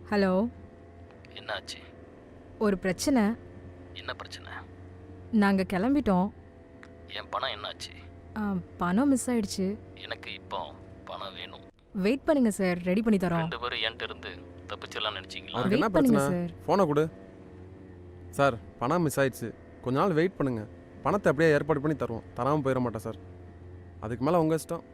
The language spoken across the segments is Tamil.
ஹலோ. என்னாச்சு? ஒரு பிரச்சனை. என்ன பிரச்சனை? நாங்கள் கிளம்பிட்டோம். என் பணம் என்னாச்சு? பணம் மிஸ் ஆயிடுச்சு. எனக்கு இப்போ பணம் வேணும். வெயிட் பண்ணுங்க சார், ரெடி பண்ணி தரோம். 2 பேரும் என்கிட்ட இருந்து தப்பிச்சிடலாம் நினச்சிங்களா? அதுக்கு என்ன வெயிட் பண்ணுங்க பிரச்சனை? சார். ஃபோனை கொடு சார். பணம் மிஸ் ஆயிடுச்சு, கொஞ்ச நாள் வெயிட் பண்ணுங்க. பணத்தை அப்படியே ஏற்பாடு பண்ணி தருவோம், தராமல் போயிட மாட்டேன் சார். அதுக்கு மேலே உங்கள் இஷ்டம்.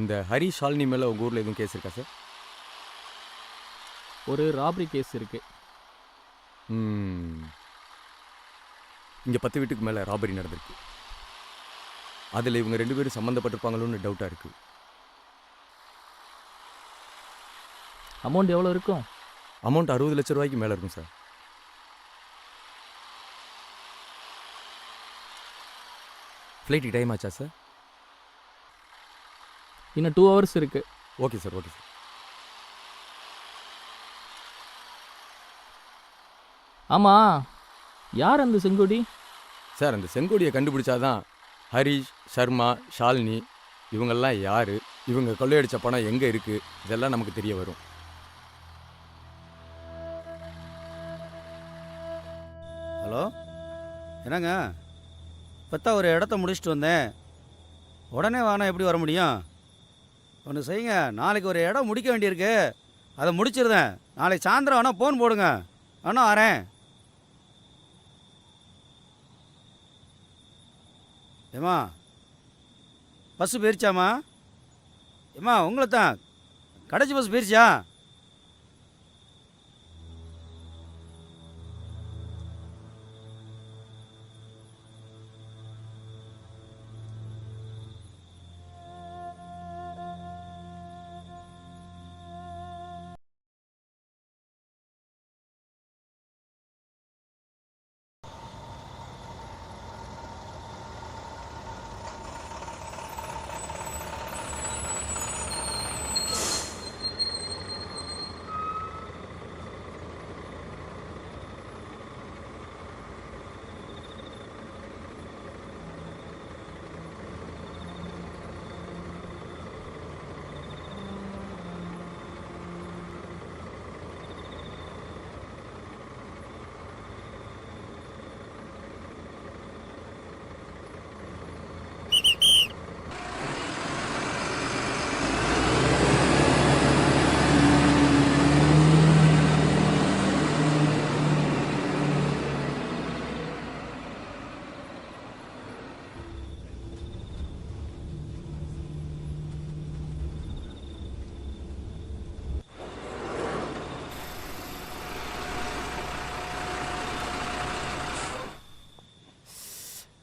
இந்த ஹரி ஷாலினி மேலே உங்கள் ஊரில் எதுவும் கேஸ் இருக்கா சார்? ஒரு ராபரி கேஸ் இருக்கு. இங்கே 10 வீட்டுக்கு மேலே ராபரி நடந்திருக்கு. அதில் இவங்க 2 பேரும் சம்மந்தப்பட்டிருப்பாங்களோன்னு டவுட்டாக இருக்குது. அமௌண்ட் எவ்வளோ இருக்கும்? அமௌண்ட் 60 லட்ச ரூபாய்க்கு மேலே இருக்கும் சார். ஃப்ளைட்டுக்கு டைம் ஆச்சா சார்? இன்னும் 2 ஹவர்ஸ் இருக்கு. Okay sir, okay sir. ஆமாம், யார் அந்த செங்கோடி? சார், அந்த செங்கோடியை கண்டுபிடிச்சாதான் ஹரிஷ், சர்மா, ஷாலினி இவங்கெல்லாம் யார், இவங்க கொள்ளையடித்த பணம் எங்கே இருக்குது, இதெல்லாம் நமக்கு தெரிய வரும். ஹலோ, என்னங்க? இப்போ ஒரு இடத்த முடிச்சுட்டு வந்தேன். உடனே வானா எப்படி வர முடியும்? ஒன்று செய்யுங்க, நாளைக்கு ஒரு இடம் முடிக்க வேண்டியிருக்கு, அதை முடிச்சிருந்தேன். நாளைக்கு சாயந்தரம் வேணால் ஃபோன் போடுங்க, வேணா வரேன். ஏம்மா, பஸ்ஸு போயிருச்சாம்மா? ஏம்மா, உங்களை தான் கடைசி பஸ் போயிருச்சா?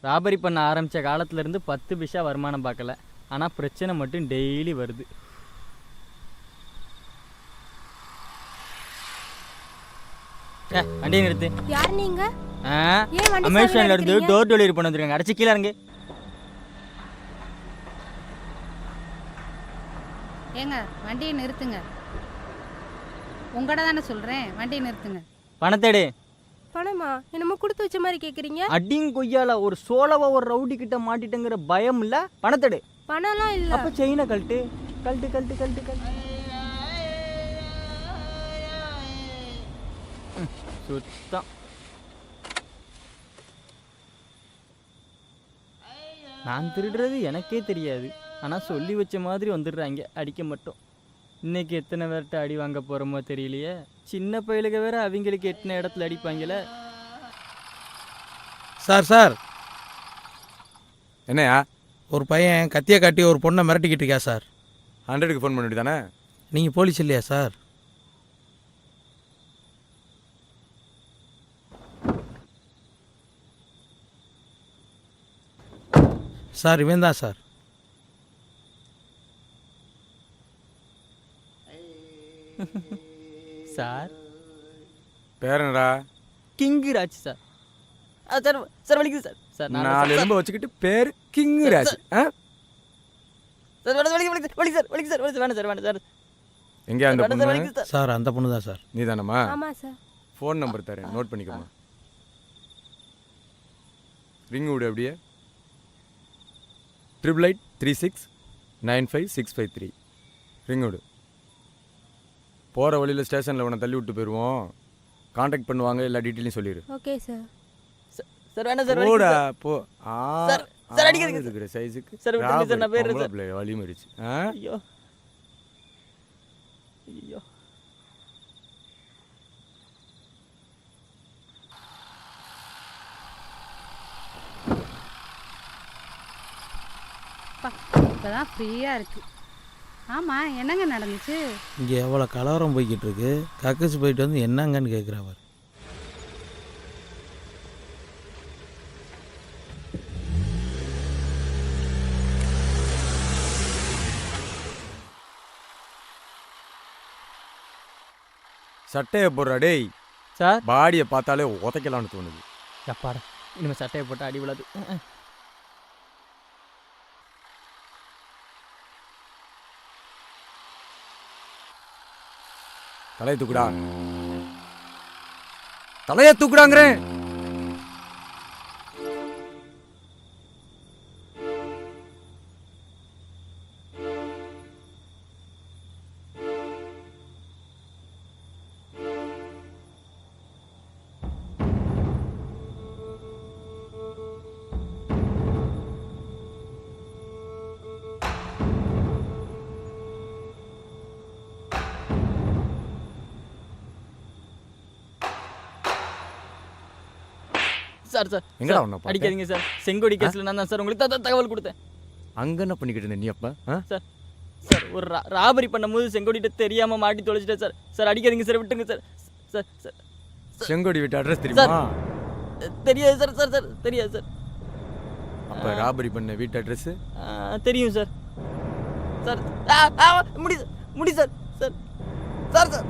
ராபரி பண்ண ஆரம்பித்த காலத்துலேருந்து 10 பைசா வருமானம் பார்க்கல. ஆனால் பிரச்சனை மட்டும் டெய்லி வருது. வண்டியை நிறுத்து. யார் நீங்க? அமேசான்ல இருந்து டோர் டெலிவரி பண்ண வந்துருக்காங்க. அடிச்சு கீழே இறங்கு. ஏங்க, வண்டியை நிறுத்துங்க. உங்கள்கிட்ட தானே சொல்கிறேன், வண்டியை நிறுத்துங்க. பணத்தேடு. பணமா? என்னமோ கொடுத்து வச்ச மாதிரி கேட்குறீங்க. அடிங் கொய்யால ஒரு சோளவா ஒரு ரவுடி கிட்ட மாட்டிட்டேங்கிற பயம் இல்லை. பணத்தேடு. பணம்லாம் இல்லை. அப்போ செயினை கழட்டு கழட்டு கழட்டு கழட்டு கழட்டு. சுத்தம். நான் திருடுறது எனக்கே தெரியாது, ஆனால் சொல்லி வச்ச மாதிரி வந்துடுறாங்க அடிக்க மட்டும். இன்னைக்கு எத்தனை பேர்கிட்ட அடி வாங்க போகிறோமோ தெரியலையே. சின்ன பையலுக்கு வேற அவங்களுக்கு எத்தனை இடத்துல அடிப்பாங்களே. சார் சார், என்னையா ஒரு பையன் கத்தியை காட்டி ஒரு பொண்ணை மிரட்டிக்கிட்டு இருக்கா சார். 100க்கு ஃபோன் பண்ணிட்டு தானே? நீங்கள் போலீஸ் இல்லையா சார்? சார் இவன் தான் சார். சார் பேர் என்னடா? King Raj sir. Sir sir வலிக்குது சார். சார் 4 எலும்பை வச்சுக்கிட்டு பேர் கிங்கு ராஜ். சார் வலிக்குது சார். வலிக்குது சார். வேணாம் சார், வேணாம் சார். எங்கேயா அந்த பொண்ணு? வலிக்குது சார். சார் அந்த பொண்ணு தான் சார். நீ தானம்மா? ஆமா சார். ஃபோன் நம்பர் தரேன், நோட் பண்ணிக்கோமா. ரிங் விடு அப்படியே. 8836955653. ரிங் விடு. போகிற வழியில் ஸ்டேஷனில் உன்னை தள்ளி விட்டு போயிடுவோம். காண்டாக்ட் பண்ணுவாங்க, எல்லா டீட்டெயிலையும் சொல்லிடு. Okay sir. சார் வேணாம் சார். போடா போ. சார், சார் அடிக்காதீங்க சார். இருக்கிற சைஸுக்கு சார் விட்டுருங்க சார், நான் போயிடுறேன் சார். வலி மறிச்சு. ஐயோ ஐயோ. இப்போதான் ஃப்ரீயாக இருக்கு. ஆமாம், என்னங்க நடந்துச்சு? இங்கே எவ்வளோ கலவரம் போய்கிட்டு இருக்கு. கக்கஸ் போயிட்டு வந்து என்னங்கன்னு கேட்குறாவர். சட்டையை போடுறா டேய். சார் பாடியை பார்த்தாலே உதைக்கலாம்னு தோணுது. எப்பாடா இனிமேல் சட்டையை போட்டு அடி விழாது. தலையை தூக்குடா. தலையை தூக்குடாங்கிறேன். சார் சார் எங்கடா சார், உன்னை பார்த்தேன்? அடிக்காதீங்க சார். செங்கோடி கேஸில் நான் தான் சார் உங்களுக்கு தகவல் கொடுத்தேன். அங்க என்ன பண்ணிக்கிட்டு இருந்த நீ அப்ப? சார் ஒரு ராபரி பண்ணும்போது செங்கோடிட்ட தெரியாமல் மாட்டி தொலைச்சிட்டேன் சார். சார் அடிக்காதீங்க சார், விட்டுங்க சார். சார் சார் செங்கோடி வீட்டு அட்ரஸ் தெரியுமா? தெரியாது சார். சார் சார் தெரியாது சார். அப்ப ராபரி பண்ண வீட்டு அட்ரஸ் தெரியும் சார். சார் முடி சார். சார் சார் சார்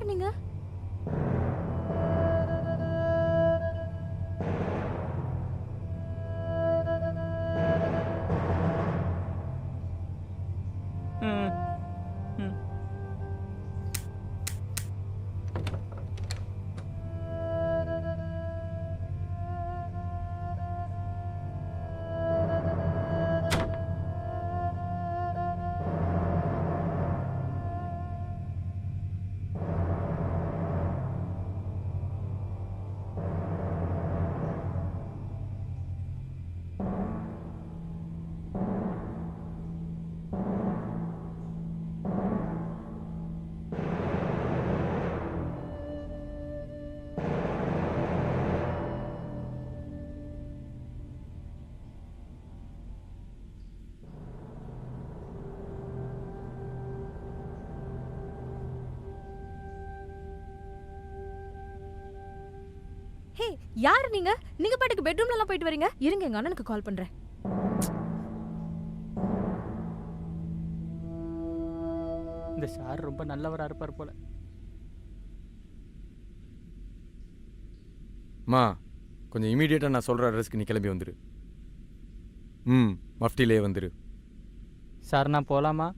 யார் நீங்க? ம், ம். ஹே, யார் நீங்க? நீங்க பாட்டுக்கு பெட்ரூம்ல எல்லாம் போயிட்டு வரீங்க. இருங்க, எங்க அண்ணனுக்கு கால் பண்றேன். இந்த சார் ரொம்ப நல்லவரா இருப்பார் போல. மா கொஞ்சம் இமீடியட்டாக நான் சொல்கிற அட்ரஸ்க்கு நீ கிளம்பி வந்துடு. ம், மஃப்டிலே வந்துடு. சார் நான் போலாமா?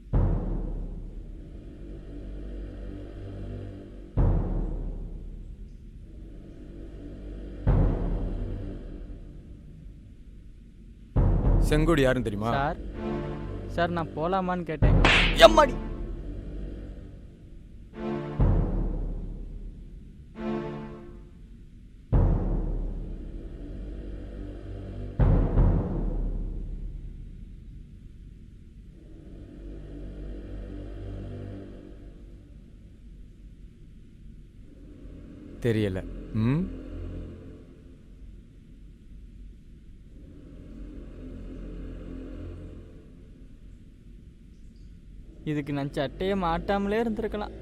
செங்கோடி யாருன்னு தெரியுமா? சார் சார் நான் போலாமான்னு கேட்டேன். எம்மாடி. தெரியல. ம், இதுக்கு நான் சட்டையை மாட்டாமலே இருந்திருக்கலாம்.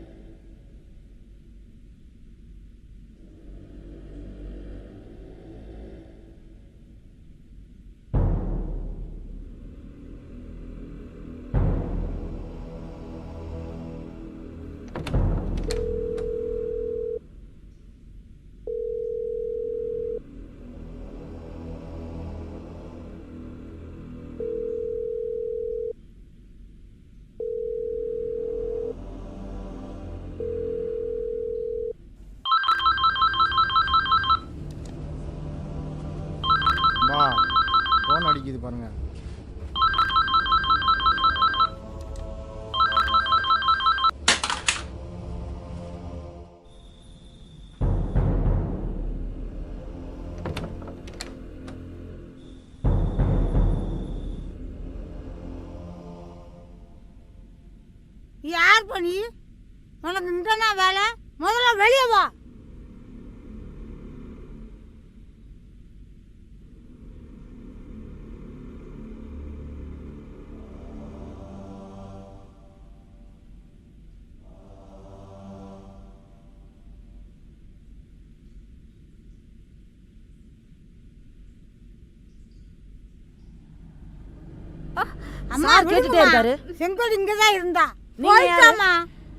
ஃபோன் அடிக்குது பாருங்க. யார் பண்ணி? உனக்கு இங்கனா வேலை? முதல்ல வெளியே வா. அம்மா கேட்டுட்டே இருக்காரு. செங்கோல் இங்கதான் இருந்தா. நீங்க யாரு? போயிட்டாமா.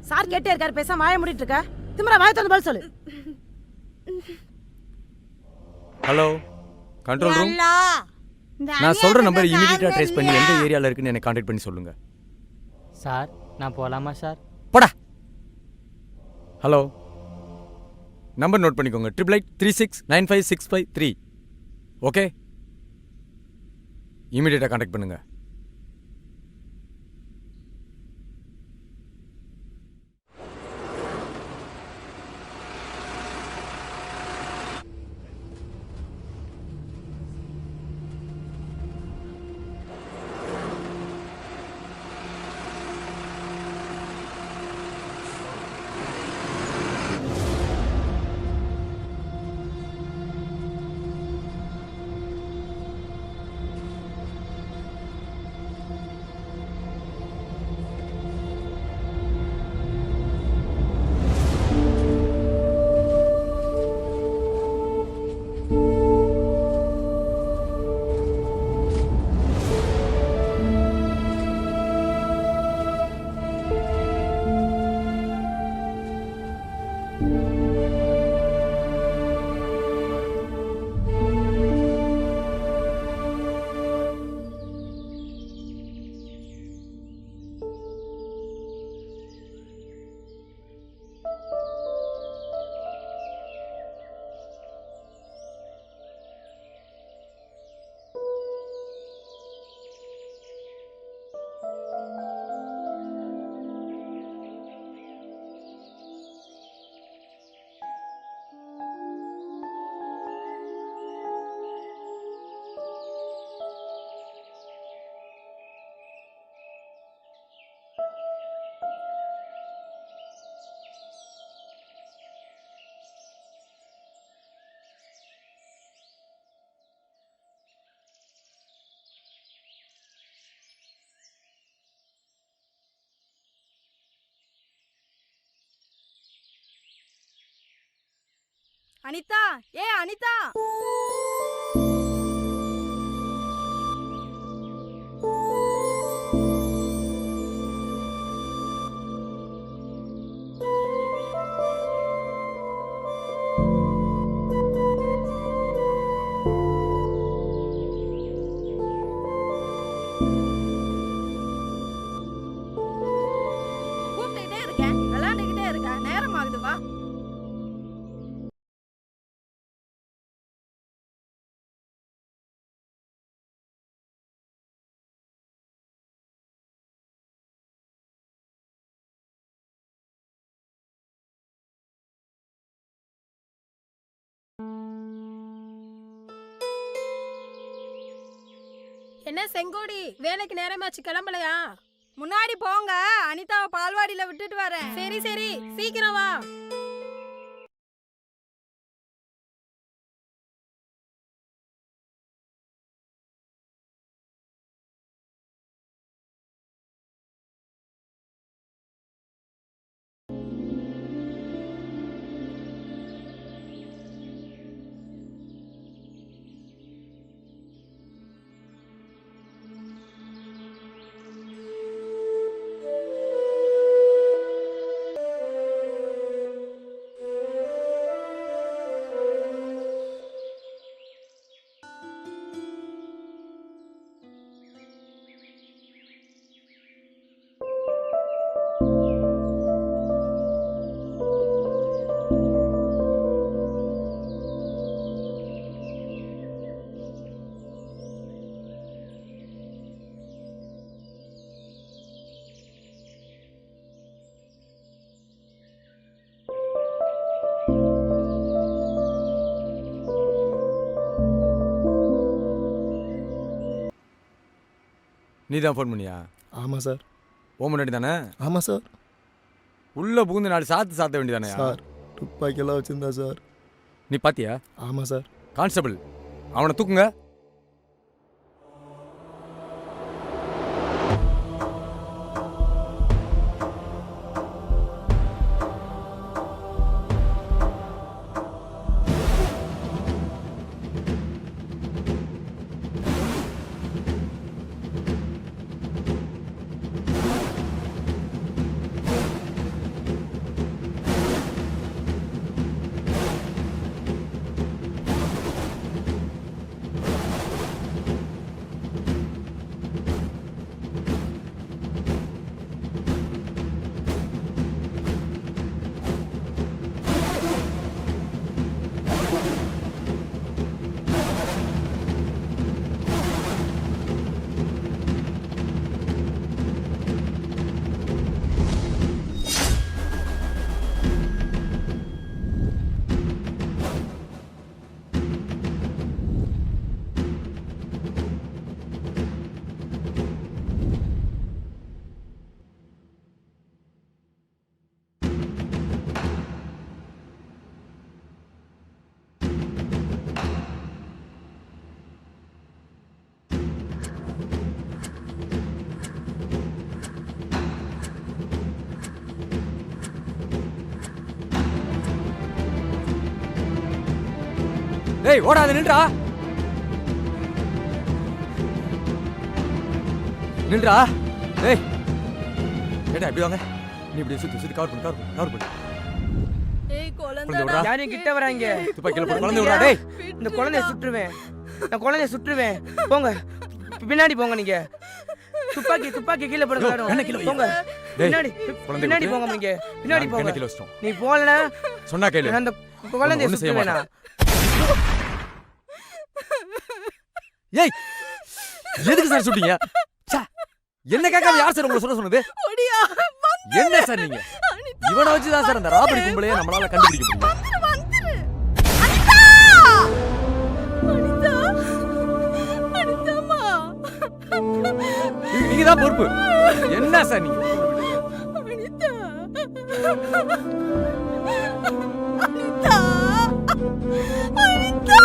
சார் கேட்டே இருக்காரு, பேசாம வாய மூடிட்டு இருக்க. திமிரா வாய திறந்து பதில் சொல்லு. Hello, control room. நல்லா. இந்த நான் சொல்கிற அநியாயத்தை நம்பர் இமீடியட்டாக தாங்க ட்ரேஸ் பண்ணி எந்த இல்லையா? ஏரியாவில் இருக்குன்னு எனக்கு கான்டாக்ட் பண்ணி சொல்லுங்கள். சார் நான் போலாமா சார்? போடா. ஹலோ, நம்பர் நோட் பண்ணிக்கோங்க. 8836956553. ஓகே, இமீடியட்டாக கான்டாக்ட் பண்ணுங்க. அனிதா, ஏ அனிதா. கூப்பிட்டுக்கிட்டே இருக்கேன், விளையாண்டுக்கிட்டே இருக்கேன், நேரம் ஆகுது வா. என்ன செங்கோடி, வேலைக்கு நேரமாச்சு, கிளம்பலையா? முன்னாடி போங்க, அனிதாவை பால்வாடியில விட்டுட்டு வரேன். சரி சரி, சீக்கிரம் வா. நீ தான் ஃபோன் பண்ணியா? ஆமாம் சார். ஓ முன்னாடி தானே? ஆமாம் சார். உள்ளே புகுந்து நாலு சாத்த வேண்டியதானே சார், துப்பாக்கியெல்லாம் வச்சுருந்தா சார். நீ பாத்தியா? ஆமாம் சார். கான்ஸ்டபிள், அவனை தூக்குங்க. டேய் ஓடாத, நின்றா நின்றா. டேய் ஏடா இப்படி வாங்க. நீ இப்படி சுத்தி கவர் பண்ணு. ஏய் குழந்தை விடுறா. யாரையும் கிட்ட வராங்க. துப்பாக்கியில போட்டு குழந்தை விடுறா. டேய் இந்த குழந்தைய சுட்டுருவேன், நான் குழந்தைய சுட்டுருவேன். போங்க, பின்னாடி போங்க. நீங்க துப்பாக்கி கீழே போடுங்க எல்லாரும். போங்க பின்னாடி போங்க. நீங்க பின்னாடி போங்க. நீ போகலனா சொன்னா கேளு. அந்த குழந்தைய சுட்டுருவேனா? ஏய் எதுக்கு சார் சுட்டீங்க? என்ன கேட்காம யார் சார் உங்களை சொல்ல சொன்னது? என்ன சார் நீங்க? இவனை வச்சுதான் சார் அந்த ராபரி கும்பலையே நம்மளால கண்டுபிடிக்க முடியும். நீங்க தான் பொறுப்பு. என்ன சார் நீங்க? அனிதா அனிதா அனிதா.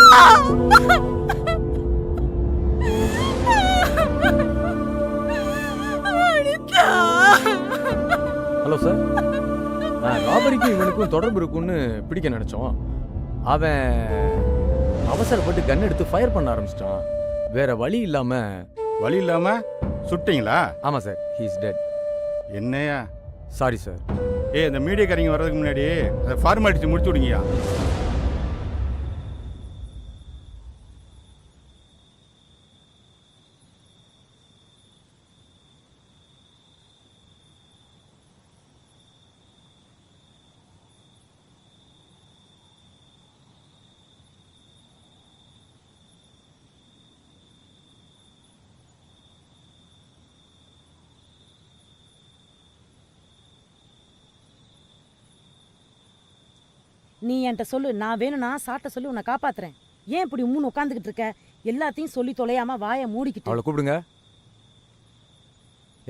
ஹலோ சார், நான் ராபரிக்கும் இவனுக்கும் தொடர்பு இருக்குன்னு பிடிக்க நினைச்சோம். அவன் அவசரப்பட்டு கன் எடுத்து ஃபயர் பண்ண ஆரம்பிச்சிட்டான். வேற வழி இல்லாம சுட்டிங்களா? ஆமா சார், ஹீ இஸ் டெட். என்னையா? Sorry sir. இந்த மீடியாக்காரங்க வர்றதுக்கு முன்னாடி அதை ஃபார்மாலிட்டி முடிச்சு விடுங்கய்யா. நீ என்கிட்ட சொல்லு, நான் வேணும்னா சாட்ட சொல்லி உன்னை காப்பாத்துறேன். ஏன் இப்படி மூணு உட்காந்துக்கிட்டு இருக்க? எல்லாத்தையும் சொல்லி தொலையாம வாயை மூடிக்கிட்டு. அவளை கூப்பிடுங்க.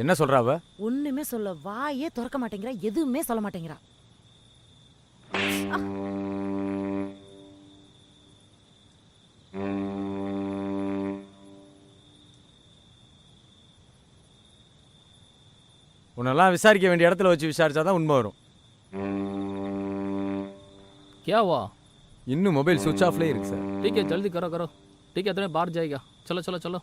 என்ன சொல்றா அவ? ஒண்ணுமே சொல்ல, வாயே திறக்க மாட்டேங்கிறா, எதுவுமே சொல்ல மாட்டேங்கிறா. உன்னெல்லாம் விசாரிக்க வேண்டிய இடத்துல வச்சு விசாரிச்சாதான் உண்மை வரும். क्या हुआ? இன்னும் மொபைல் சுவிட்ச் ஆஃப்லேயே இருக்கு சார். ठीक है जल्दी करो करो. ठीक है तुम्हें बाहर जाएगा. चलो चलो चलो.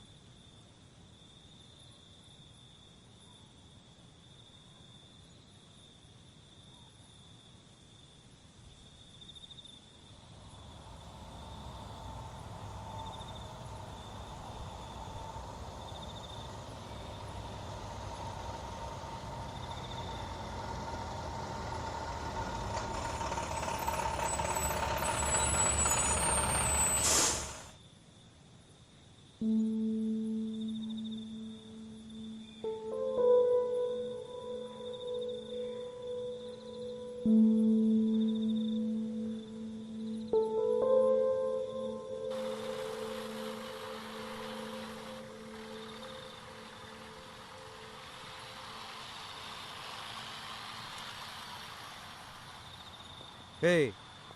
ஏய்,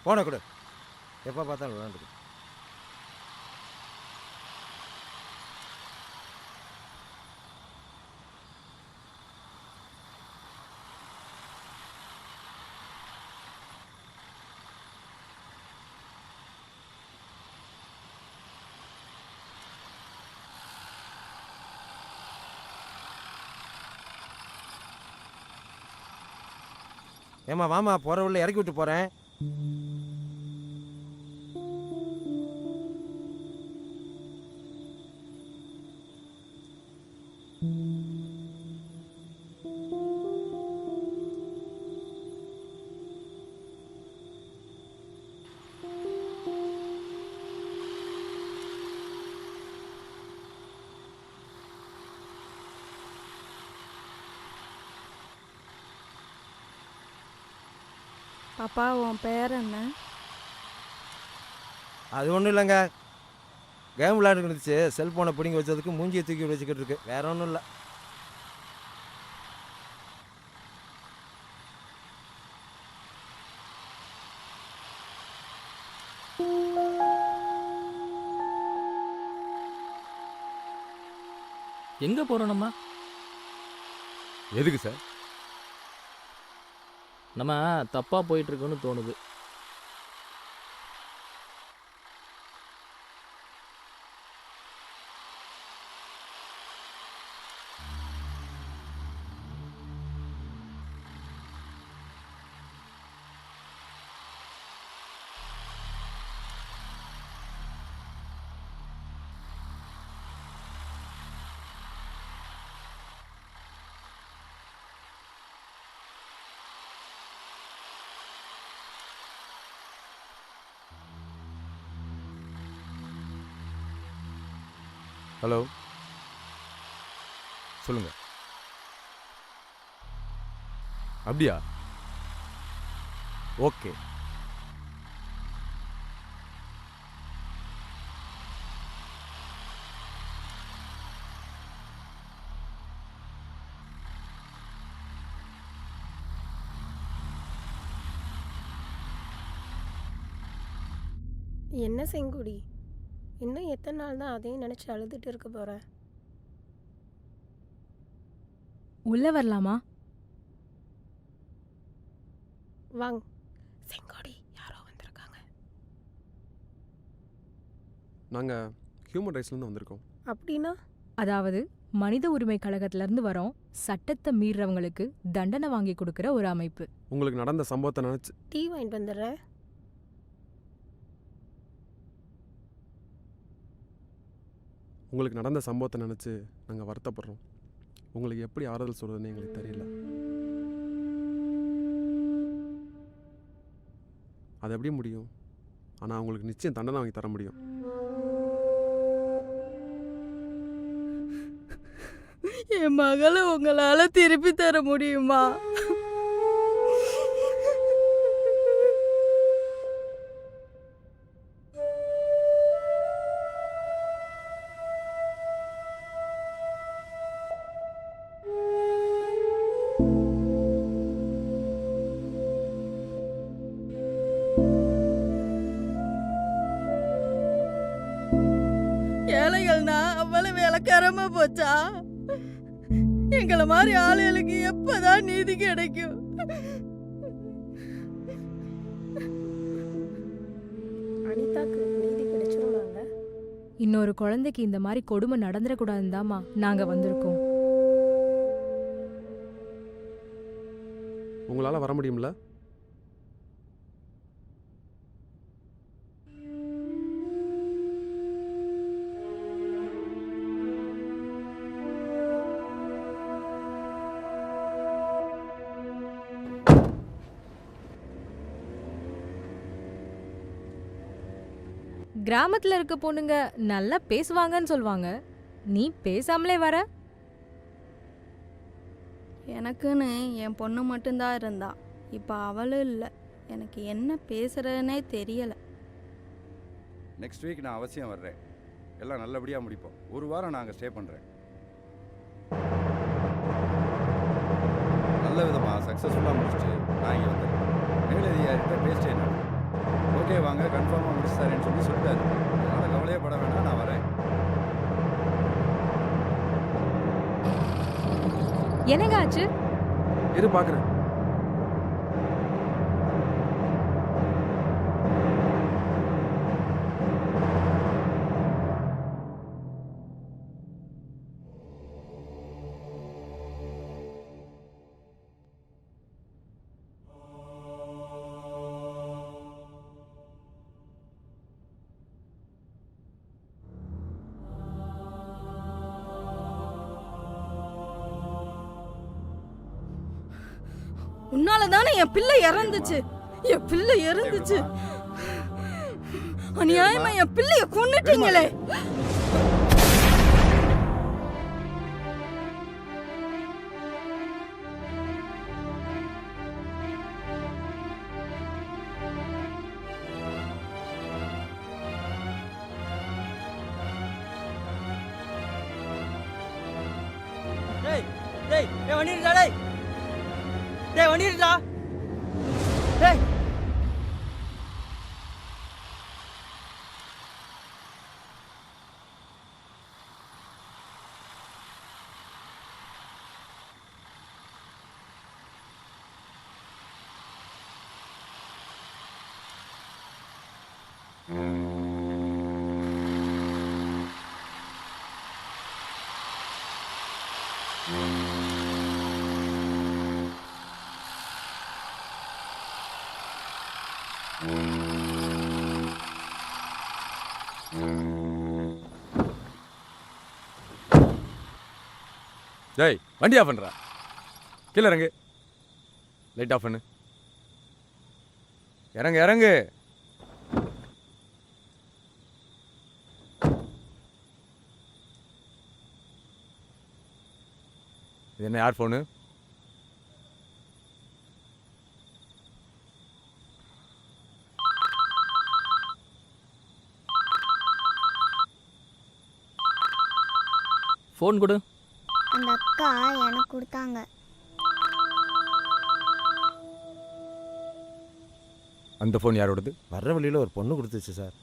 போன கொடு. எப்போ பார்த்தாலும் விளாண்டுக்கு. ஏமா வாமா, போகிற உள்ள இறக்கி விட்டு போகிறேன். பாப்பா உன் பேர் என்ன? அது ஒன்றும் இல்லைங்க, கேம் விளையாண்டுட்டு இருந்துச்சு. செல்ஃபோனை பிடிங்கி வச்சதுக்கு மூஞ்சியை தூக்கி வச்சுக்கிட்டு இருக்கு. வேற ஒன்றும் இல்லை. எங்க போறோம் நம்ம? எதுக்கு சார்? நம்ம தப்பா போயிட்டு இருக்கோன்னு தோணுது. ஹலோ, சொல்லுங்க. அப்படியா? ஓகே. என்ன செங்குடி, இன்னும் எத்தனை நாள் தான் அதையும் நினச்சி அழுதுட்டு இருக்க போற? உள்ள வரலாமா? வாங்க. செங்கோடி, யாரோ வந்திருக்காங்க. நாங்கள் ஹியூமன் ரைட்ஸ்லேருந்து வந்திருக்கோம். அப்படின்னா? அதாவது மனித உரிமை கழகத்துல இருந்து வரோம். சட்டத்தை மீறவங்களுக்கு தண்டனை வாங்கி கொடுக்கிற ஒரு அமைப்பு. உங்களுக்கு நடந்த சம்பவத்தை நினச்சி டீ வாங்கிட்டு வந்துடுறேன். உங்களுக்கு நடந்த சம்பவத்தை நினச்சி நாங்கள் வருத்தப்படுறோம். உங்களுக்கு எப்படி ஆறுதல் சொல்கிறதுன்னு எங்களுக்கு தெரியல. அது எப்படி முடியும்? ஆனால் உங்களுக்கு நிச்சயம் தண்டனை வாங்கி தர முடியும். என் மகளை உங்களால திருப்பி தர முடியுமா? ஏழைகள்னா அவ்வளவு விளக்காரமா போச்சா? எங்களை மாதிரி ஆளுகளுக்கு எப்பதான் நீதி கிடைக்கும்? அனிதாக்கு நீதி கிடைச்சிருமாங்க? இன்னொரு குழந்தைக்கு இந்த மாதிரி கொடுமை நடந்துடக்கூடாதுன்னு தாம்மா நாங்க வந்திருக்கோம். உங்களால் வர முடியும்ல? கிராமத்துல இருக்க பொண்ணுங்க நல்லா பேசுவாங்கன்னு சொல்லுவாங்க. நீ பேசாமலே வர? எனக்குன்னு என் பொண்ணு மட்டும்தான் இருந்தா. இப்போ அவளும் இல்லை. எனக்கு என்ன பேசுறதுனே தெரியல. நெக்ஸ்ட் வீக் நான் அவசியம் வர்றேன். எல்லாம் நல்லபடியாக முடிப்போம். ஒரு வாரம் நான் அங்கே ஸ்டே பண்ணுறேன். நல்ல விதமாக சக்ஸஸ்ஃபுல்லாக முடிச்சுட்டு நான் இங்கே வந்துடுறேன். மேலதிகாரிகிட்ட பேசிட்டேன் நான். ஓகே வாங்க, கன்ஃபார்மாக முடிச்சு தரேன்னு சொல்லிட்டாரு. அதனால் கவலையே பட வேணாம், நான் வரேன். என்னங்க ஆச்சு? இரு பார்க்குறேன். உன்னாலதானே என் பிள்ளை இறந்துச்சு. என் பிள்ளை இறந்துச்சு. அநியாயமா என் பிள்ளைய கொன்னுட்டீங்களே. டேய் டேய் டேய் வண்டி நிறுத்தா. டேய் டேய் வண்டி நிறுத்தா. டேய் டேய் வண்டி ஆஃப் பண்ணுறா. கீழே இறங்கு. லைட் ஆஃப் பண்ணு. இறங்கு இறங்கு. இது என்ன யார் ஃபோனு? ஃபோன் கொடு. அந்த அக்கா எனக்கு கொடுத்தாங்க. அந்த ஃபோன் யாரோடது? வர்ற வழியில் ஒரு பொண்ணு கொடுத்துச்சு சார்.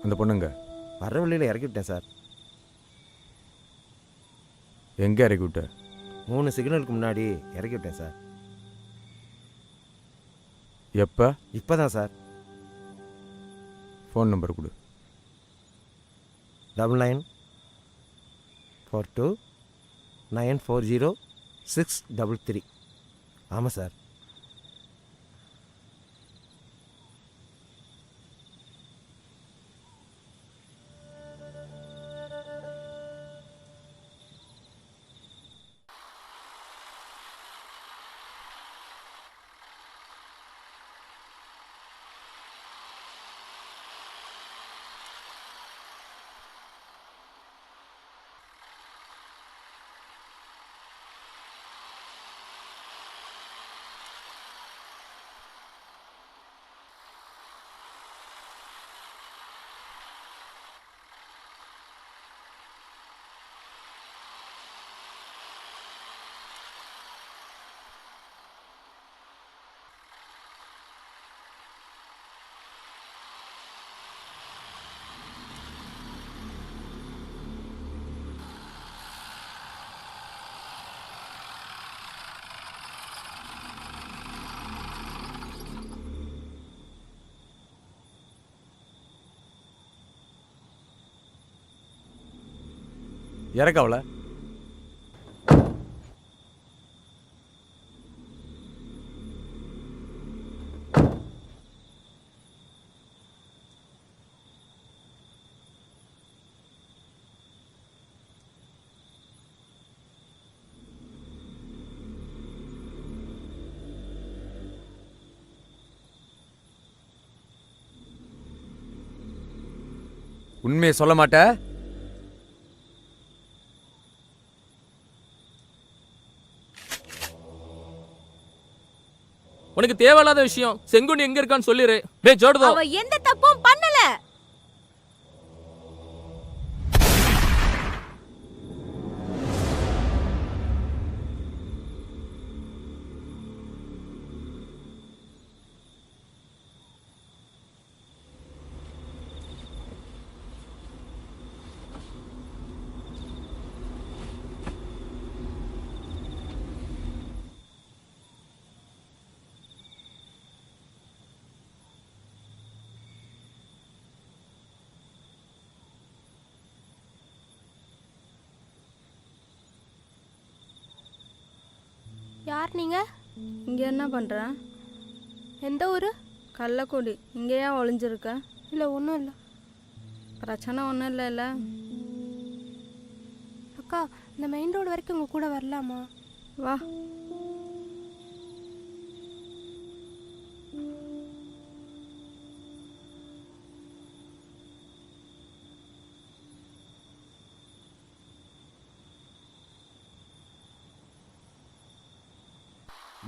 அந்த பொண்ணுங்க வர வழியில் இறக்கி விட்டேன் சார். எங்கே இறக்கி விட்ட? 3 சிக்னலுக்கு முன்னாடி இறக்கி விட்டேன் சார். எப்போ? இப்போ தான் சார். ஃபோன் நம்பர் கொடு. 9942940633. ஆமாம் சார். இறக்க அவளை. உண்மையை சொல்ல மாட்ட? உனக்கு தேவையில்லாத விஷயம். செங்குண்டி எங்க இருக்கான்னு சொல்லிரு. டேய் ஜோடுதோ, அவ எந்த தப்பும் பண்ணல. யார் நீங்க? இங்கே என்ன பண்ணுற? எந்த ஊர்? கள்ளக்குடி. இங்கே ஏன் ஒளிஞ்சிருக்க? இல்லை ஒன்றும் இல்லை. பிரச்சனை ஒன்றும் இல்லைல்ல? அக்கா, இந்த மெயின் ரோடு வரைக்கும் உங்கள் கூட வரலாமா? வா.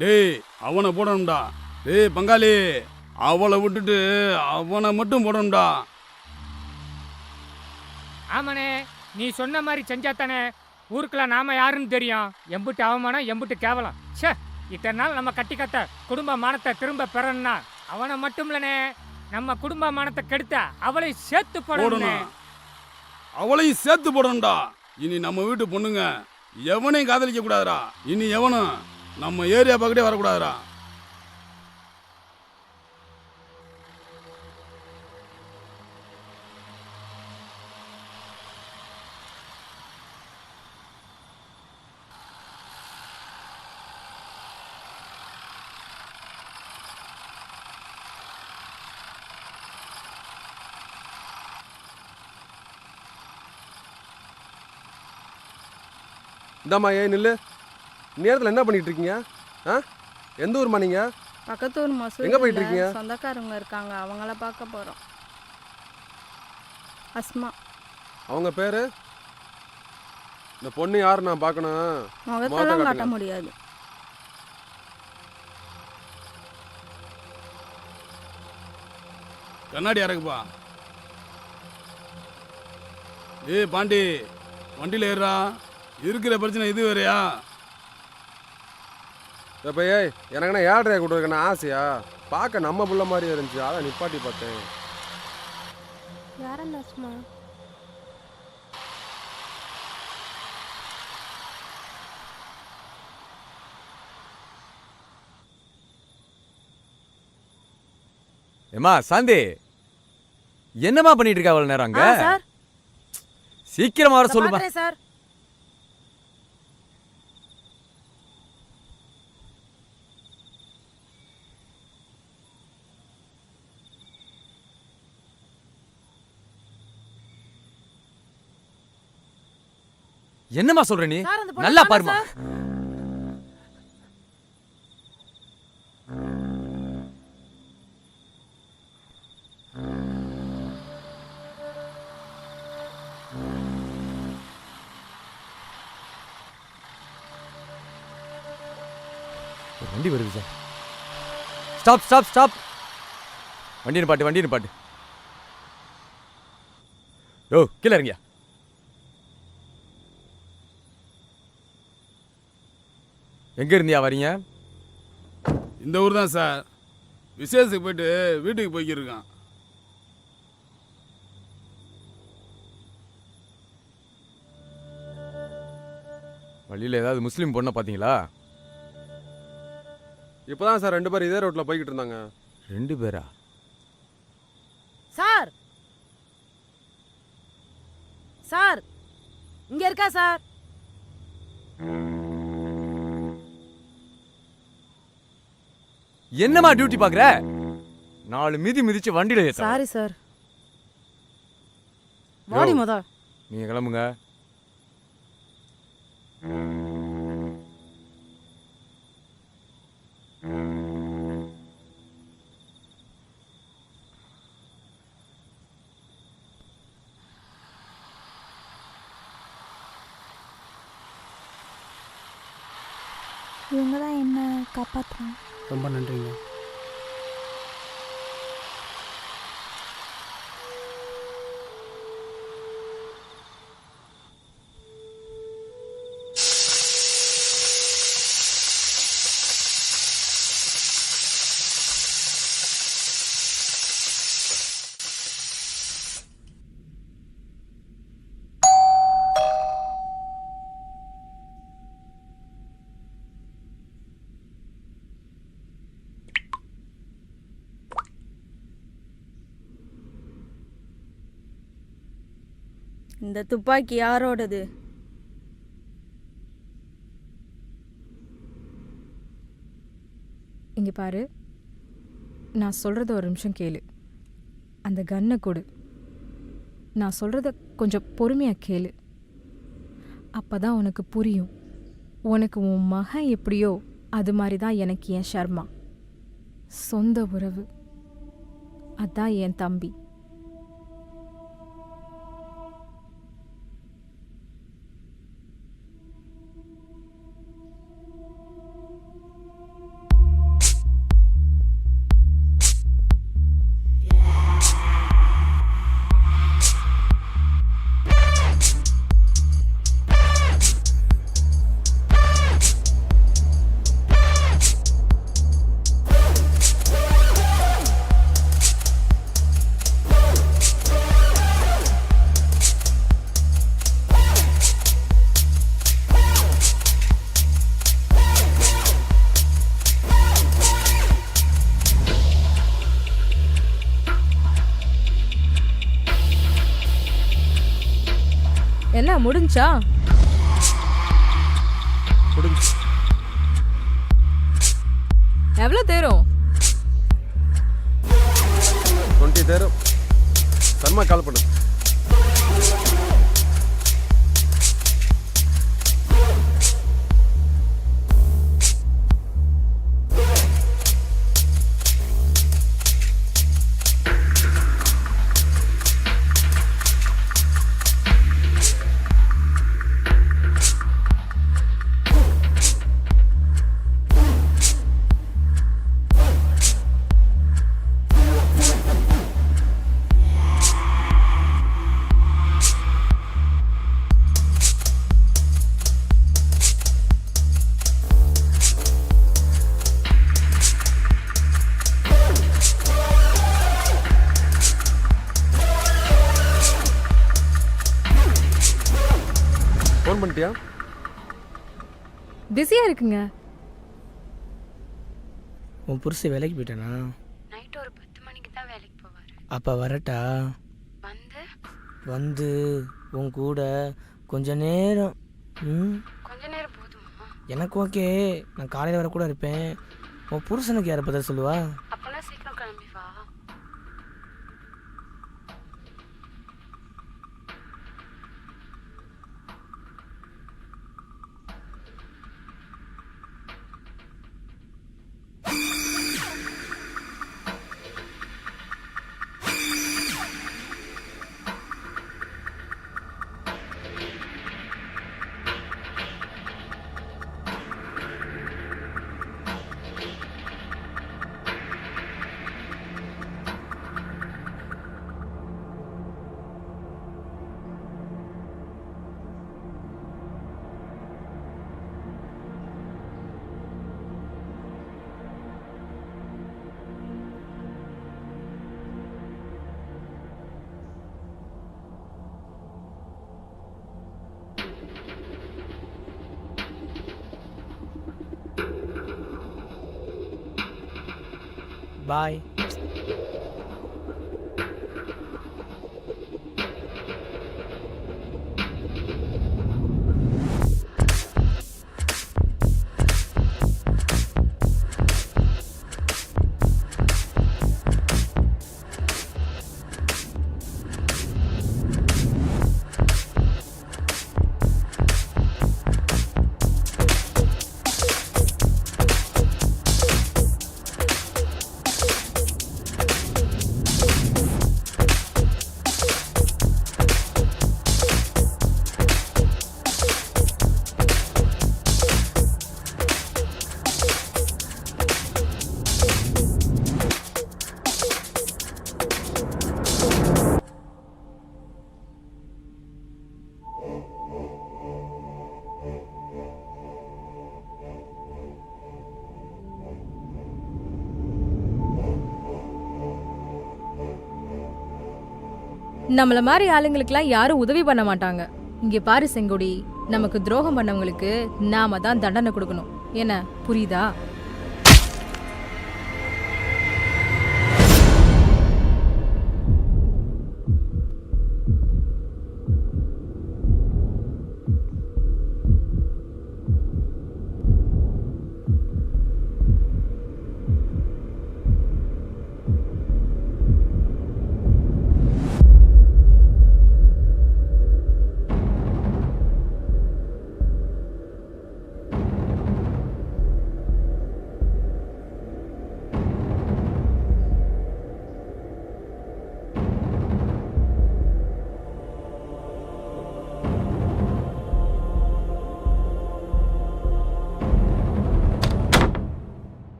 டேய் அவனை போடணும்டா. டேய் பங்காளி, அவளை விட்டுட்டு அவனை மட்டும் போடணும்டா. ஆமாண்ணே, நீ சொன்ன மாதிரி செஞ்சா தானே ஊருக்குள்ள நாம யாருன்னு தெரியும். எம்புட்டு அவமானம், எம்புட்டு கேவலம். ச்சே, இத்தனை நாள் நம்ம கட்டி கத்த குடும்ப மானத்தை திரும்ப பெறணும்னா அவனை மட்டும் இல்லனே, நம்ம குடும்ப மானத்தை கெடுத்த அவளை சேர்த்து போடணும். அவளையும் சேர்த்து போடணும்டா. இனி நம்ம வீட்டு பொண்ணுங்க எவனையும் காதலிக்க கூடாதுடா. இனி எவனும் நம்ம ஏரியா பக்கத்தே வரக்கூடாதுடா. இந்தாம்மா, ஏன் நில்லு. நேரத்தில் என்ன பண்ணிட்டு இருக்கீங்க? ஆ, எந்த ஊர்மா நீங்க? பக்கத்து ஊர் மசூதி. எங்க போயிட்டு இருக்கீங்க? சொந்தக்காரங்க இருக்காங்க, அவங்கள பார்க்க போகிறோம். அஸ்மா. அவங்க பேரு? இந்த பொண்ணு யாரு நான் பார்க்கணும்? முகத்தெல்லாம் காட்ட முடியாது. கண்ணாடி இறக்குப்பா. ஏய் பாண்டி, வண்டியில் ஏறுறா. இருக்கிற பிரச்சனை இது வேறையா? இப்போ ஏய், எனக்குன்னா ஏழ்றையா கொடுக்குறேன்னு ஆசையா? பார்க்க நம்ம புள்ள மாதிரி இருந்துச்சு, அதான் நிப்பாட்டி பார்த்தேன். வேற என்னாச்சுமா? ஏமா சாந்தி, என்னம்மா பண்ணிட்டு இருக்க அவ்வளவு நேரம் அங்க? சார் சீக்கிரமா வர சொல்லுமா. சார் என்னம்மா சொல்ற நீ? சார், அந்த பொண்ணை நல்லா காணோம் பாருமா. சார். ஒரு வண்டி வருது சார். Stop stop stop. வண்டி நிப்பாட்டு, வண்டி நிப்பாட்டு. ஓ, கீழே இறங்கியா. எங்க இருந்தியா வரீங்க? இந்த ஊர் தான் சார். விசேஷத்துக்கு போயிட்டு வீட்டுக்கு போய்க்கிருக்கான். வழியில் ஏதாவது முஸ்லீம் பொண்ணை பார்த்தீங்களா? இப்போதான் சார் 2 பேர் இதே ரோட்டில் போய்கிட்டு இருந்தாங்க. 2 பேரா? சார் சார் இங்க இருக்கா சார்? என்னம்மா டியூட்டி பார்க்குற? 4 மிதி மிதிச்சு வண்டியில் ஏற்ற. Sorry sir. வாடி மொத. நீங்கள் கிளம்புங்க. இவங்க தான் என்ன காப்பாற்றுறாங்க. ரொம்ப நன்றிங்க. இந்த துப்பாக்கி யாரோடது? இங்க பாரு, நான் சொல்றத ஒரு நிமிஷம் கேளு. அந்த கன்னை கொடு. நான் சொல்றத கொஞ்சம் பொறுமையா கேளு. அப்பதான் உனக்கு புரியும். உனக்கு உன் மகன் எப்படியோ அது மாதிரி தான் எனக்கு என் ஷர்மா. சொந்த உறவு. அதான் என் தம்பி. என்ன முடிஞ்சா? எவ்வளோ தேரும்? 20 தேரும். சர்மா கால் பண்ணு. போயிட்டியா? பிஸியாக இருக்குங்க. உன் புருஷன் வேலைக்கு போயிட்டானா? நைட்டு ஒரு 10 மணிக்கு தான் வேலைக்கு போவார். அப்போ வரட்டா? வந்து உன் கூட கொஞ்ச நேரம். கொஞ்ச நேரம் போதுமா? எனக்கு ஓகே, நான் காலையில் வர கூட இருப்பேன். உன் புருஷனுக்கு யாரை பதில் சொல்லுவா? அப்போல்லாம் சீக்கிரம் கிளம்பி வா. பாய். நம்மள மாதிரி ஆளுங்களுக்கெல்லாம் யாரும் உதவி பண்ண மாட்டாங்க. இங்கே பாரு செங்கோடி, நமக்கு துரோகம் பண்ணவங்களுக்கு நாம தான் தண்டனை கொடுக்கணும். என்ன புரியுதா?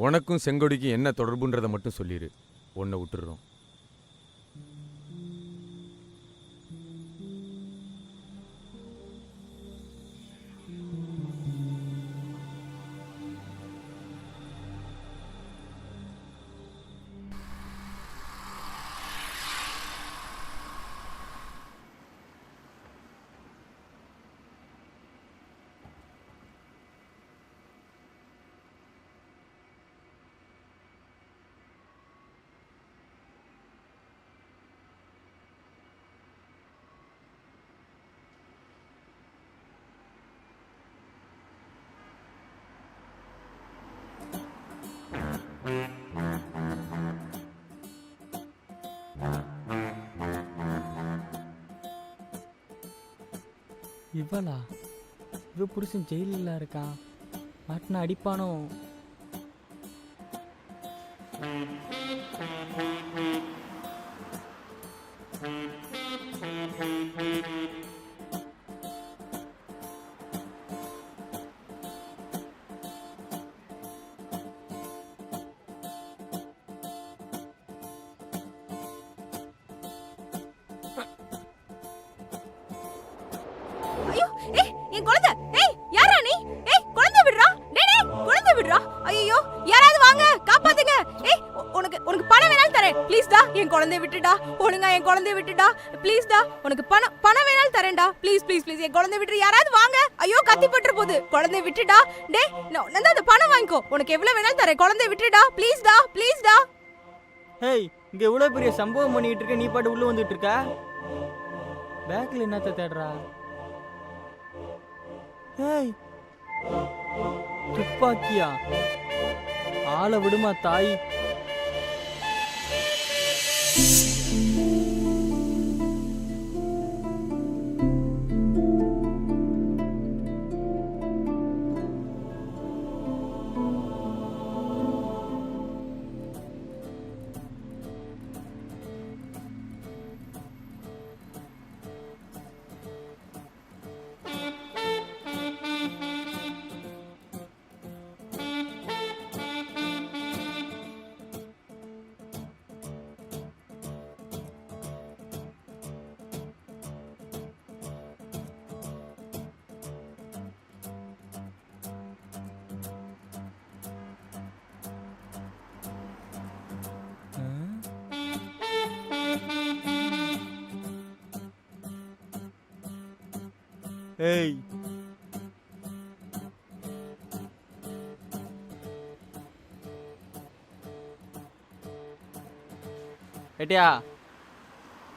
உனக்கும் செங்கொடிக்கும் என்ன தொடர்புன்றதை மட்டும் சொல்லிடு, உன்னை விட்டுடுறோம். இவளா? இவ புருஷன் ஜெயிலில் இருக்கான். மாட்டினா அடிப்பானோ? ஐயோ ஏய் என் குழந்தை ஏய் யாரா நீ ஏய் குழந்தை விடுறா டேய் டேய் குழந்தை விடுறா ஐயோ யாராவது வாங்க காப்பாத்துங்க ஏய் உனக்கு உனக்கு பணம் வேணாலும் தரேன் ப்ளீஸ் டா என் குழந்தைய விட்டுடா ஒழுங்கா என் குழந்தைய விட்டுடா ப்ளீஸ் டா உனக்கு பணம் வேணாலும் தரேன்டா ப்ளீஸ் ப்ளீஸ் ப்ளீஸ் என் குழந்தைய விட்டு யாராவது வாங்க ஐயோ கத்தி பட்டுற போகுது குழந்தைய விட்டுடா டேய் நான் அந்த பணம் வாங்கிக்கோ உனக்கு எவ்வளவு வேணாலும் தரேன் குழந்தைய விட்டுடா ப்ளீஸ் டா ஹேய் இங்க இவ்வளவு பெரிய சம்பவம் பண்ணிட்டு இருக்க நீ பாட்டு உள்ள வந்துட்டு இருக்க பேக்ல என்னத்த தேடுறா ஹேய் துப்பாக்கியா ஆளை விடுமா தாய் ஏய் ஏட்டியா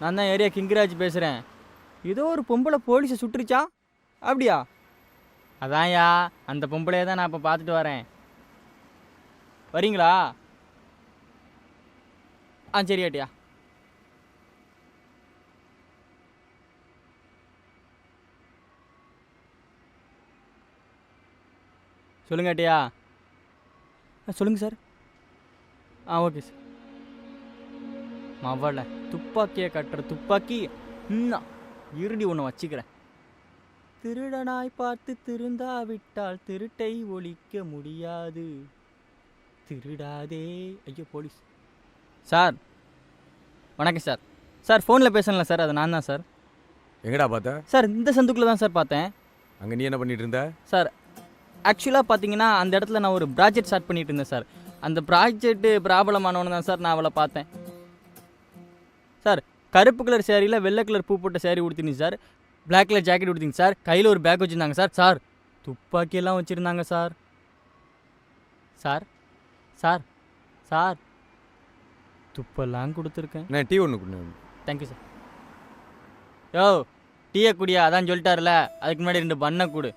நான் தான் ஏரியா கிங்கராஜ் பேசுகிறேன் ஏதோ ஒரு பொம்பளை போலீஸை சுட்டுருச்சா அப்படியா அதான்யா அந்த பொம்பளையை தான் நான் இப்போ பார்த்துட்டு வரேன் வரீங்களா ஆ சரி ஏட்டியா சொல்லுங்க ஏட்டியா சொல்லுங்கள் சார் ஆ ஓகே சார் மவளை துப்பாக்கியை கட்டுற துப்பாக்கி இன்னும் இருடி ஒன்று வச்சுக்கிறேன் திருடனாய் பார்த்து திருந்தாவிட்டால் திருட்டை ஒழிக்க முடியாது திருடாதே ஐயோ போலீஸ் சார் வணக்கம் சார் சார் ஃபோனில் பேசல சார் அது நான் தான் சார் எங்கடா பார்த்த? சார் இந்த சந்துக்குள்ளே தான் சார் பார்த்தேன். அங்கே நீ என்ன பண்ணிட்டு இருந்த? சார் ஆக்சுவலாக பார்த்தீங்கன்னா அந்த இடத்துல நான் ஒரு ப்ராஜெக்ட் ஸ்டார்ட் பண்ணிட்டு இருந்தேன் சார். அந்த ப்ராஜெக்ட்டு ப்ராப்ளமானவனு தான் சார் நான் அவளை பார்த்தேன். சார் கருப்பு கலர் சேரீயில் வெள்ளை கலர் பூ போட்ட சேரீ உடுத்தினீங்க சார், பிளாக் கலர் ஜாக்கெட் உடுத்திங்க சார், கையில் ஒரு பேக் வச்சுருந்தாங்க சார். சார் துப்பாக்கியெல்லாம் வச்சுருந்தாங்க சார். சார் சார் சார் துப்பெல்லாம் கொடுத்துருக்கேன். நான் டீ ஒன்று கொண்டு. Thank you sir. யோ டீயை குடியா, அதான் சொல்லிட்டாருல, அதுக்கு முன்னாடி 2 பண்ணை கொடு.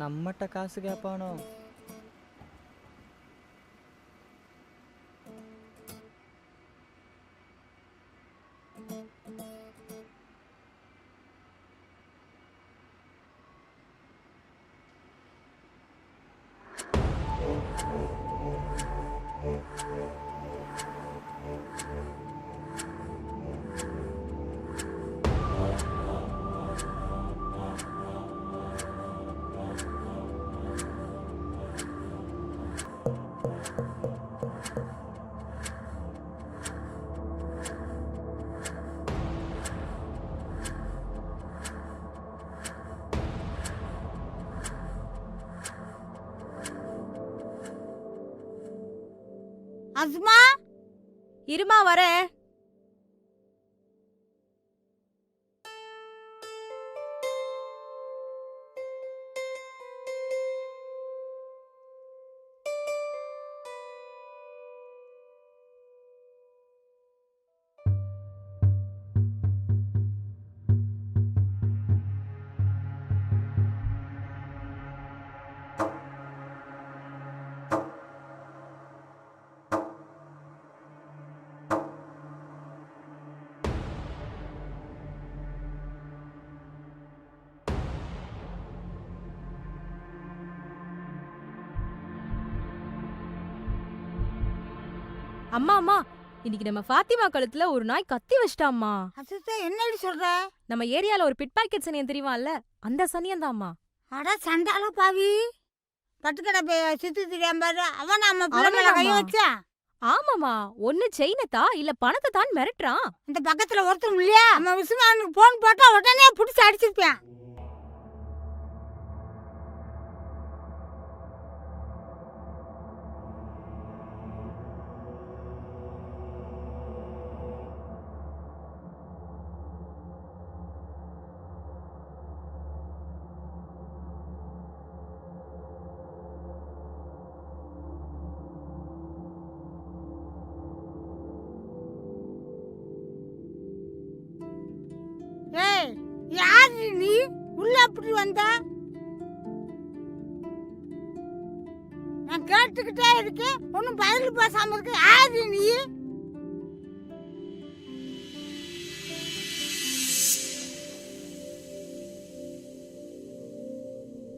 நம்மகிட்ட காசு கேட்பானோ? அஸ்மா இருமா வரேன். அம்மா அம்மா இன்னைக்கு நம்ம ஃபாத்திமா கழுத்துல ஒரு நாய் கத்தி வச்சிட்டாம்மா. அதுதான் என்னடி சொல்ற? நம்ம ஏரியால ஒரு பிட் பாக்கெட் சனியன் தெரியுமால, அந்த சனியன் தான்மா. அட சண்டால பாவி, கட்டுக்கடை சுத்தி தெரியாம பாரு, அவன் நம்ம பிள்ளை மேல கை வச்சா. ஆமாமா, ஒண்ணு செயினத்தா இல்ல பணத்தை தான் மிரட்டுறான். இந்த பக்கத்துல ஒருத்தரும் இல்லையா? நம்ம விசுமானுக்கு போன் போட்டா உடனே புடிச்சு அடிச்சிருப்பேன். ஏய், யாரு நீ? உள்ள அப்படி வந்த? நான் கேட்டுக்கிட்டே இருக்கேன், ஒன்னும் பதில் பேசாம இருக்க. யாரு நீ?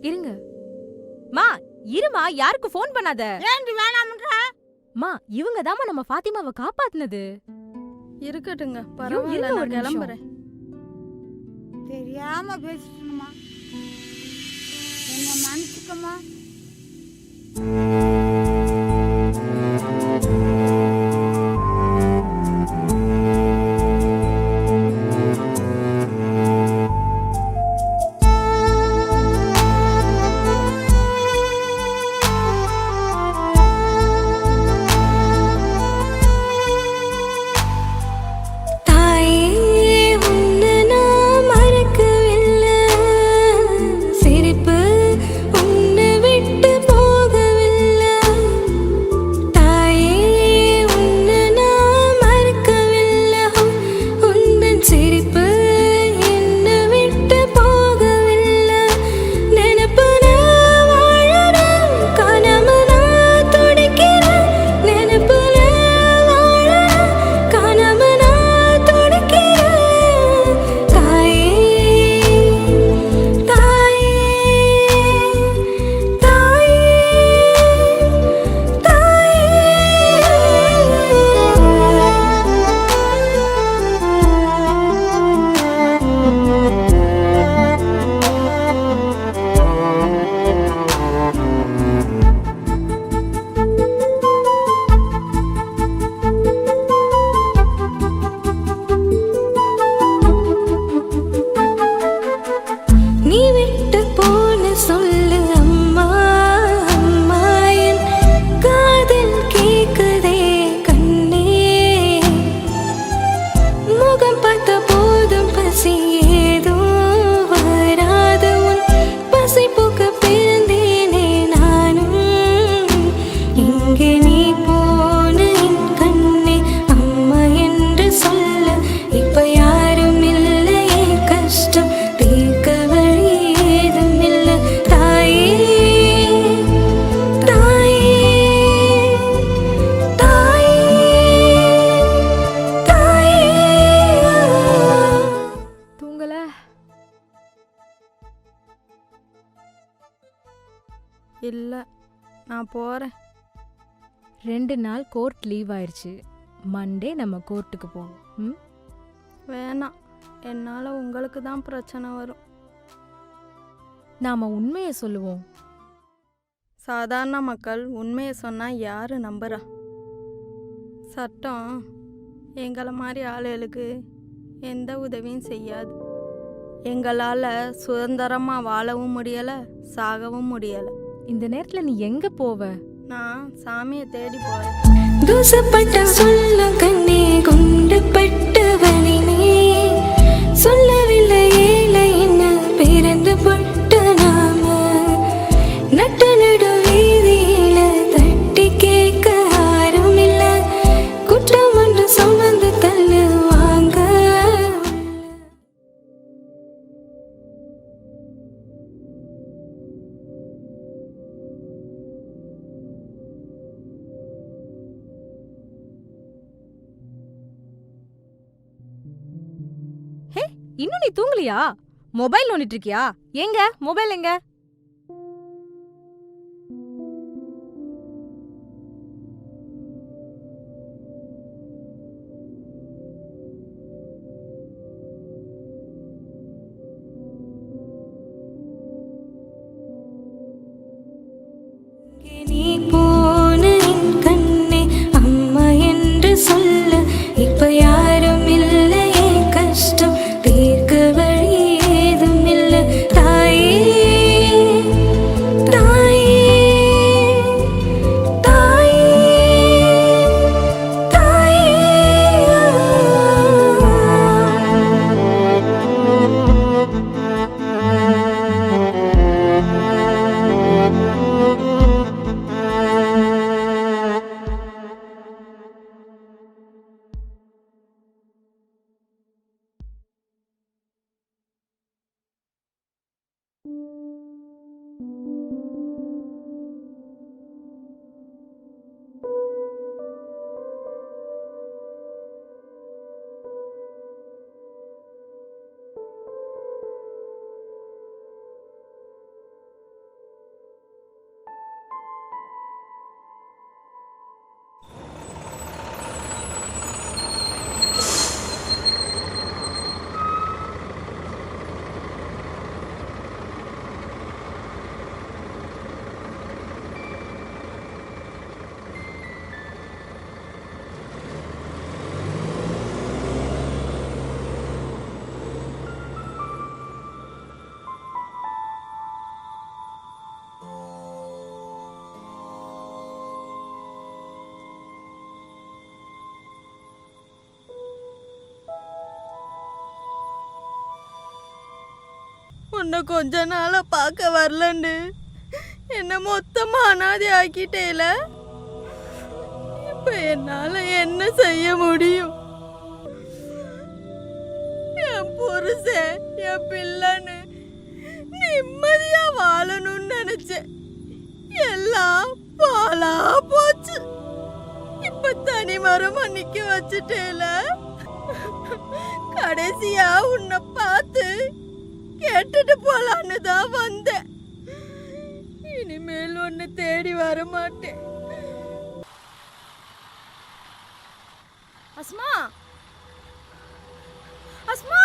இருங்க மா, இருமா, யாருக்கு ஃபோன் பண்ணாத. ஏன்டி வேணாம்ன்ற? மா, இவங்க தாமா நம்ம ஃபாத்திமாவை காப்பாத்துனது. இருக்கட்டுங்க, பரவாயில்ல, நான் கிளம்புறேன். தெரியாம பேசிட்டுமா, என்ன மன்னிச்சுக்கமா. இல்ல, நான் போறேன். 2 நாள் கோர்ட் லீவ் ஆயிடுச்சு. மண்டே நம்ம கோர்ட்டுக்கு போவோம். ம், வேணாம், என்னால உங்களுக்கு தான் பிரச்சனை வரும். நாம உண்மையை சொல்லுவோம். சாதாரண மக்கள் உண்மையை சொன்னா யாரு நம்புறா? சட்டம் எங்களை மாதிரி ஆளுகளுக்கு எந்த உதவியும் செய்யாது. எங்களால் சுதந்திரமாக வாழவும் முடியலை, சாகவும் முடியலை. இந்த நேரத்தில் நீ எங்கே போவ? நான் சாமியை தேடி போகிறேன். தூசப்பட்ட சொல்ல கண்ணே குண்டுப்பட்டவனே சொல்லவில்லை ஏழை என்ன பிறந்து பட்ட நாம நட்ட நடு வீதியில தட்டி கேட்க யாரும் இல்ல குற்றம் ஒன்று சுமந்து தள்ளுவாங்க. இன்னும் நீ தூங்கலையா? மொபைல் நோண்டிட்டு இருக்கியா? எங்க மொபைல் எங்க? உன்னை கொஞ்ச நாளா பார்க்க வரலன்னு என்ன மொத்தமா அனாதை ஆக்கிட்டேல. இப்ப என்னால என்ன செய்ய முடியும்? என் புருஷன் என் பிள்ளைன்னு நிம்மதியா வாழணும்னு நினைச்சேன். எல்லாம் பாலா போச்சு. இப்ப தனி மரமா நிக்க வச்சுட்டேல. கடைசியா உன்னை பார்த்து கேட்டுட்டு போலான்னு தான் வந்தேன். இனிமேல் ஒன்னு தேடி வர மாட்டேன். அஸ்மா, அஸ்மா,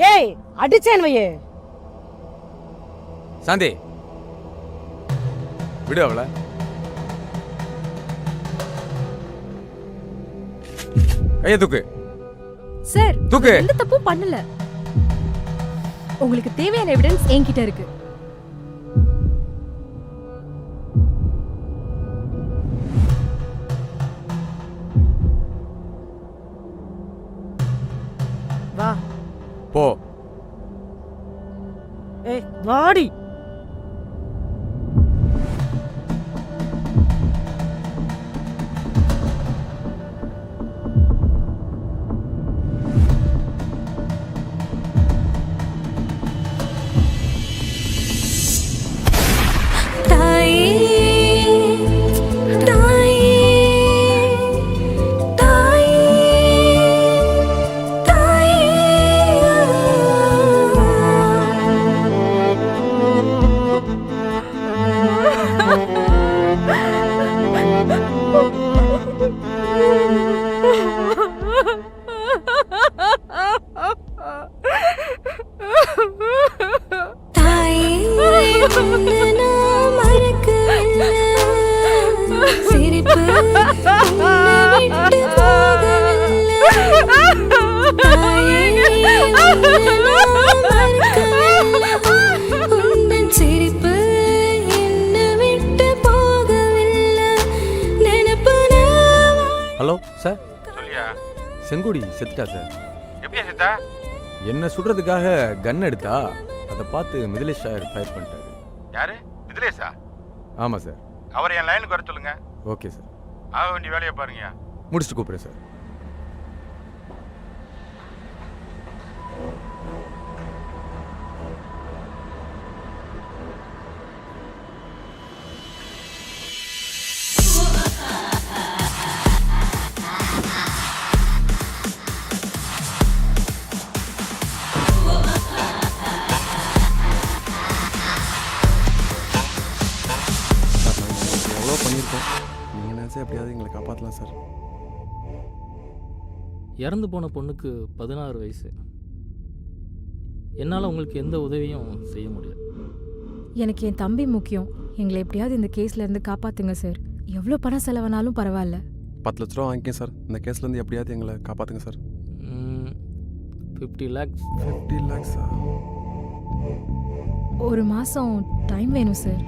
ஏய் அடிச்சேன் வையே. சாந்தி விடு அவள. கைய தூக்கு. சார், தூக்கு. எந்த தப்பும் பண்ணல. உங்களுக்கு தேவையான எவிடன்ஸ் என்கிட்ட இருக்கு. வா போ. ஏய் வாடி. Hello sir. சொல்லியா? செங்குடி செத்துட்டா சார். எப்படியா செத்தா? என்ன சுடுறதுக்காக கன் எடுத்தா அதை பார்த்து மிதிலேஷ் சார் ஃபயர் பண்ணிட்டாரு. யாரு? மிதிலேஷா? ஆமாம் சார். அவரை என் லைனுக்கு வர சொல்லுங்க. Okay sir. ஆக வேண்டிய வேலையை பாருங்கயா. முடிச்சுட்டு கூப்பிட்றேன் சார். இறந்து போன பொண்ணுக்கு 16 வயசு. என்னால் உங்களுக்கு எந்த உதவியும் செய்ய முடியாது. எனக்கு என் தம்பி முக்கியம். எங்களை எப்படியாவது இந்த கேஸ்ல இருந்து காப்பாத்துங்க சார். எவ்வளோ பணம் செலவானாலும் பரவாயில்ல. 10 லட்ச ரூபா வாங்கிக்கேன் சார். இந்த கேஸ்லேருந்து எப்படியாவது எங்களை காப்பாற்றுங்க சார். 50 lakhs. 50 lakhs-ஆ? ஒரு மாதம் டைம் வேணும் சார்.